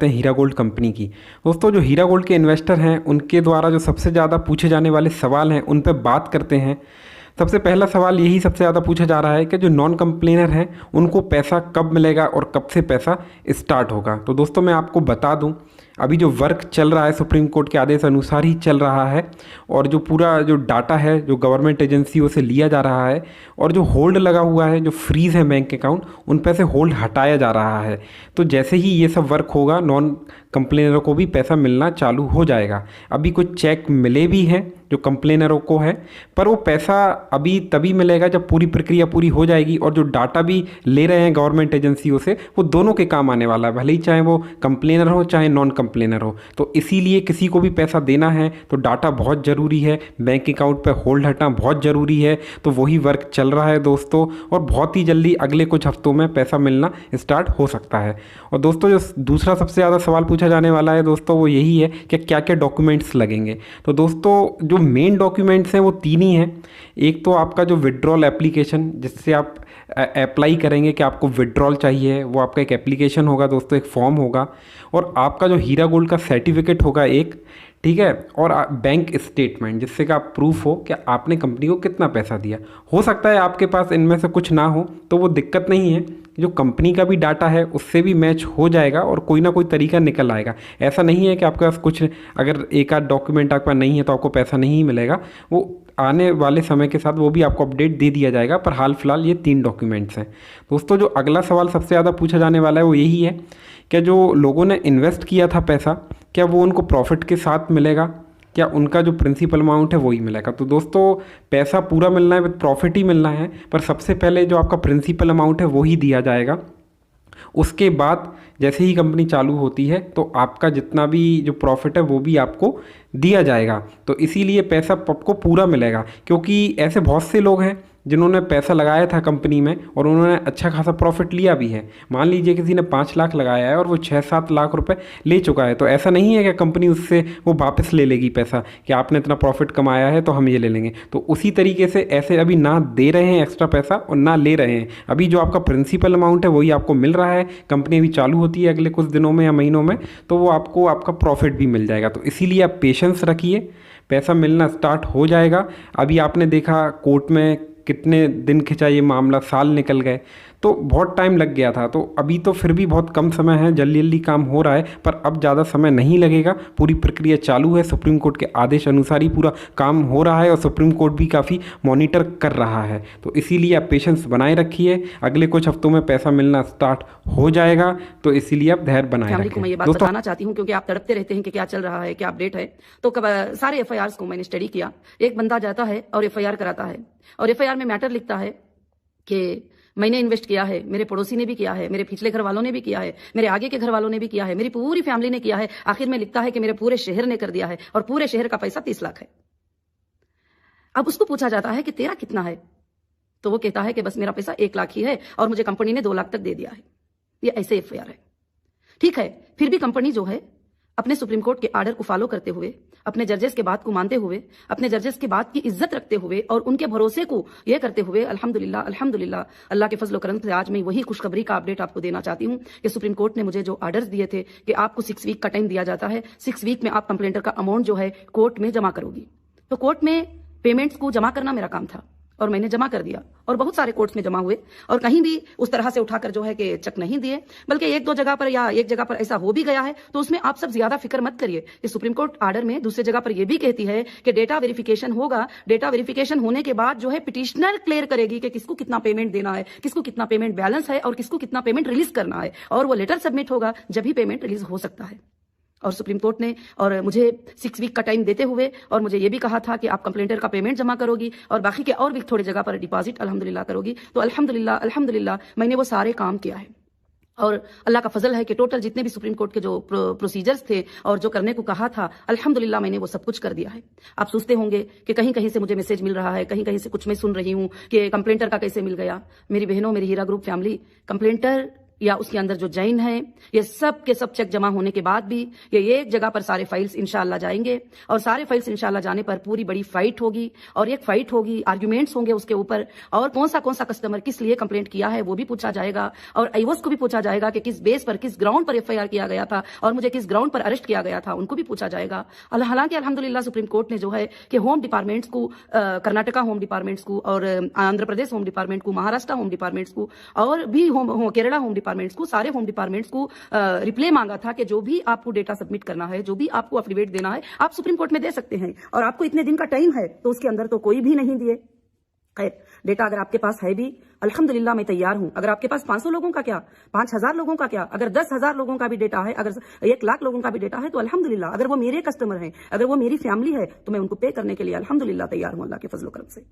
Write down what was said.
हैं हीरा gold company की। दोस्तों जो हीरा गोल्ड के इन्वेस्टर हैं उनके द्वारा जो सबसे ज़्यादा पूछे जाने वाले सवाल हैं उन पर बात करते हैं। सबसे पहला सवाल यही सबसे ज़्यादा पूछा जा रहा है कि जो नॉन कंप्लेनर हैं उनको पैसा कब मिलेगा और कब से पैसा स्टार्ट होगा। तो दोस्तों मैं आपको बता दूं, अभी जो वर्क चल रहा है सुप्रीम कोर्ट के आदेश अनुसार ही चल रहा है और जो पूरा जो डाटा है जो गवर्नमेंट एजेंसियों से लिया जा रहा है और जो होल्ड लगा हुआ है, जो फ्रीज़ है बैंक अकाउंट, उन पे से होल्ड हटाया जा रहा है। तो जैसे ही ये सब वर्क होगा नॉन कंप्लेनरों को भी पैसा मिलना चालू हो जाएगा। अभी कुछ चेक मिले भी हैं जो कंप्लेनरों को है, पर वो पैसा अभी तभी मिलेगा जब पूरी प्रक्रिया पूरी हो जाएगी और जो डाटा भी ले रहे हैं गवर्नमेंट एजेंसियों से वो दोनों के काम आने वाला है, भले ही चाहे वो कंप्लेनर हो चाहे नॉन कंप्लेनर हो। तो इसीलिए किसी को भी पैसा देना है तो डाटा बहुत ज़रूरी है, बैंक अकाउंट पर होल्ड हटाना बहुत ज़रूरी है। तो वही वर्क चल रहा है दोस्तों और बहुत ही जल्दी अगले कुछ हफ्तों में पैसा मिलना स्टार्ट हो सकता है। और दोस्तों जो दूसरा सबसे ज़्यादा सवाल पूछा जाने वाला है दोस्तों वो यही है कि क्या क्या डॉक्यूमेंट्स लगेंगे। तो दोस्तों जो मेन डॉक्यूमेंट्स हैं वो तीन ही हैं। एक तो आपका जो विड्रॉल एप्लीकेशन जिससे आप अप्लाई करेंगे कि आपको विड्रॉल चाहिए, वो आपका एक एप्लीकेशन होगा दोस्तों, एक फॉर्म होगा, और आपका जो हीरा गोल्ड का सर्टिफिकेट होगा एक, ठीक है, और बैंक स्टेटमेंट जिससे कि आप प्रूफ हो कि आपने कंपनी को कितना पैसा दिया। हो सकता है आपके पास इनमें से कुछ ना हो तो वो दिक्कत नहीं है, जो कंपनी का भी डाटा है उससे भी मैच हो जाएगा और कोई ना कोई तरीका निकल आएगा। ऐसा नहीं है कि आपके पास कुछ, अगर एक आध डॉक्यूमेंट आपके पास नहीं है तो आपको पैसा नहीं मिलेगा। वो आने वाले समय के साथ वो भी आपको अपडेट दे दिया जाएगा, पर हाल फिलहाल ये तीन डॉक्यूमेंट्स हैं। दोस्तों जो अगला सवाल सबसे ज़्यादा पूछा जाने वाला है वो यही है कि जो लोगों ने इन्वेस्ट किया था पैसा, क्या वो उनको प्रॉफिट के साथ मिलेगा, क्या उनका जो प्रिंसिपल अमाउंट है वही मिलेगा। तो दोस्तों पैसा पूरा मिलना है, विद प्रॉफिट ही मिलना है, पर सबसे पहले जो आपका प्रिंसिपल अमाउंट है वो ही दिया जाएगा। उसके बाद जैसे ही कंपनी चालू होती है तो आपका जितना भी जो प्रॉफिट है वो भी आपको दिया जाएगा। तो इसीलिए पैसा आपको पूरा मिलेगा, क्योंकि ऐसे बहुत से लोग हैं जिन्होंने पैसा लगाया था कंपनी में और उन्होंने अच्छा खासा प्रॉफिट लिया भी है। मान लीजिए किसी ने 5 लाख लगाया है और वो 6-7 लाख रुपए ले चुका है, तो ऐसा नहीं है कि कंपनी उससे वो वापस ले लेगी पैसा कि आपने इतना प्रॉफिट कमाया है तो हम ये ले लेंगे। तो उसी तरीके से ऐसे अभी ना दे रहे हैं एक्स्ट्रा पैसा और ना ले रहे हैं। अभी जो आपका प्रिंसिपल अमाउंट है वही आपको मिल रहा है। कंपनी अभी चालू होती है अगले कुछ दिनों में या महीनों में, तो वो आपको आपका प्रॉफिट भी मिल जाएगा। तो इसीलिए आप पेशेंस रखिए, पैसा मिलना स्टार्ट हो जाएगा। अभी आपने देखा कोर्ट में कितने दिन खिंचा ये मामला, साल निकल गए, तो बहुत टाइम लग गया था। तो अभी तो फिर भी बहुत कम समय है, जल्दी जल्दी काम हो रहा है, पर अब ज़्यादा समय नहीं लगेगा। पूरी प्रक्रिया चालू है, सुप्रीम कोर्ट के आदेश अनुसार ही पूरा काम हो रहा है और सुप्रीम कोर्ट भी काफ़ी मॉनिटर कर रहा है। तो इसीलिए आप पेशेंस बनाए रखिए, अगले कुछ हफ्तों में पैसा मिलना स्टार्ट हो जाएगा। तो इसीलिए आप धैर्य बनाए फैमिली को मैं ये बात रखें। बताना चाहती हूँ क्योंकि आप तड़पते रहते हैं कि क्या चल रहा है, क्या अपडेट है। तो सारे एफआईआर को मैंने स्टडी किया। एक बंदा जाता है और एफआईआर कराता है और एफआईआर में मैटर लिखता है कि मैंने इन्वेस्ट किया है, मेरे पड़ोसी ने भी किया है, मेरे पिछले घर वालों ने भी किया है, मेरे आगे के घर वालों ने भी किया है, मेरी पूरी फैमिली ने किया है। आखिर में लिखता है कि मेरे पूरे शहर ने कर दिया है और पूरे शहर का पैसा 30 लाख है। अब उसको पूछा जाता है कि तेरा कितना है, तो वो कहता है कि बस मेरा पैसा 1 लाख ही है और मुझे कंपनी ने 2 लाख तक दे दिया है। ये ऐसे एफआईआर है। ठीक है, फिर भी कंपनी जो है अपने सुप्रीम कोर्ट के आर्डर को फॉलो करते हुए, अपने जजेस के बात को मानते हुए, अपने जजेस की बात की इज्जत रखते हुए और उनके भरोसे को ये करते हुए अल्हम्दुलिल्लाह अल्हम्दुलिल्लाह अल्लाह के फजल करम से आज मैं वही खुशखबरी का अपडेट आपको देना चाहती हूँ कि सुप्रीम कोर्ट ने मुझे जो आर्डर्स दिए थे कि आपको 6 वीक का टाइम दिया जाता है, 6 वीक में आप कंप्लेंटर का अमाउंट जो है कोर्ट में जमा करोगी। तो कोर्ट में पेमेंट्स को जमा करना मेरा काम था और मैंने जमा कर दिया और बहुत सारे कोर्ट्स में जमा हुए और कहीं भी उस तरह से उठाकर जो है कि चेक नहीं दिए, बल्कि 1-2 जगह पर या एक जगह पर ऐसा हो भी गया है। तो उसमें आप सब ज्यादा फिक्र मत करिए कि सुप्रीम कोर्ट आर्डर में दूसरी जगह पर यह भी कहती है कि डेटा वेरिफिकेशन होगा। डेटा वेरिफिकेशन होने के बाद जो है पिटिशनर क्लियर करेगी कि किसको कितना पेमेंट देना है, किसको कितना पेमेंट बैलेंस है और किसको कितना पेमेंट रिलीज करना है, और वो लेटर सबमिट होगा जब ही पेमेंट रिलीज हो सकता है। और सुप्रीम कोर्ट ने और मुझे 6 वीक का टाइम देते हुए और मुझे ये भी कहा था कि आप कंप्लेंटर का पेमेंट जमा करोगी और बाकी के और भी थोड़ी जगह पर डिपॉजिट अल्हम्दुलिल्लाह करोगी। तो अल्हम्दुलिल्लाह अल्हम्दुलिल्लाह मैंने वो सारे काम किया है और अल्लाह का फजल है कि टोटल जितने भी सुप्रीम कोर्ट के जो प्रोसीजर्स थे और जो करने को कहा था अल्हम्दुलिल्लाह मैंने वो सब कुछ कर दिया है। आप सोचते होंगे कि कहीं कहीं से मुझे मैसेज मिल रहा है, कहीं कहीं से कुछ मैं सुन रही हूँ कि कंप्लेंटर का कैसे मिल गया। मेरी बहनों, मेरी हीरा ग्रुप फैमिली, कंप्लेंटर या उसके अंदर जो जैन है, ये सब के सब चेक जमा होने के बाद भी ये एक जगह पर सारे फाइल्स इंशाल्लाह जाएंगे और सारे फाइल्स इंशाल्लाह जाने पर पूरी बड़ी फाइट होगी और एक फाइट होगी, आर्ग्यूमेंट्स होंगे उसके ऊपर और कौन सा कस्टमर किस लिए कंप्लेंट किया है वो भी पूछा जाएगा और आईवोस को भी पूछा जाएगा कि किस बेस पर, किस ग्राउंड पर एफआईआर किया गया था और मुझे किस ग्राउंड पर अरेस्ट किया गया था, उनको भी पूछा जाएगा। हालांकि अल्हम्दुलिल्लाह सुप्रीम कोर्ट ने जो है कि होम डिपार्टमेंट्स को, कर्नाटका होम डिपार्टमेंट्स को और आंध्र प्रदेश होम डिपार्टमेंट को, महाराष्ट्र होम डिपार्टमेंट्स को और भी केरला होम डिपार्टमेंट्स को, सारे होम डिपार्टमेंट्स को रिप्ले मांगा था कि जो भी आपको डेटा सबमिट करना है, जो भी आपको एफिडेविट देना है, आप सुप्रीम कोर्ट में दे सकते हैं और आपको इतने दिन का टाइम है। तो उसके अंदर तो कोई भी नहीं दिए। खैर, डेटा अगर आपके पास है भी, अल्हम्दुलिल्लाह मैं तैयार हूं। अगर आपके पास 500 लोगों का क्या, 5000 लोगों का क्या, अगर 10,000 लोगों का भी डेटा है, अगर 1 लाख लोगों का भी डेटा है तो अल्हम्दुलिल्लाह। अगर वो मेरे कस्टमर हैं, अगर वो मेरी फैमिली है तो मैं उनको पे करने के लिए अल्हम्दुलिल्लाह तैयार हूं अल्लाह के फजल करम से।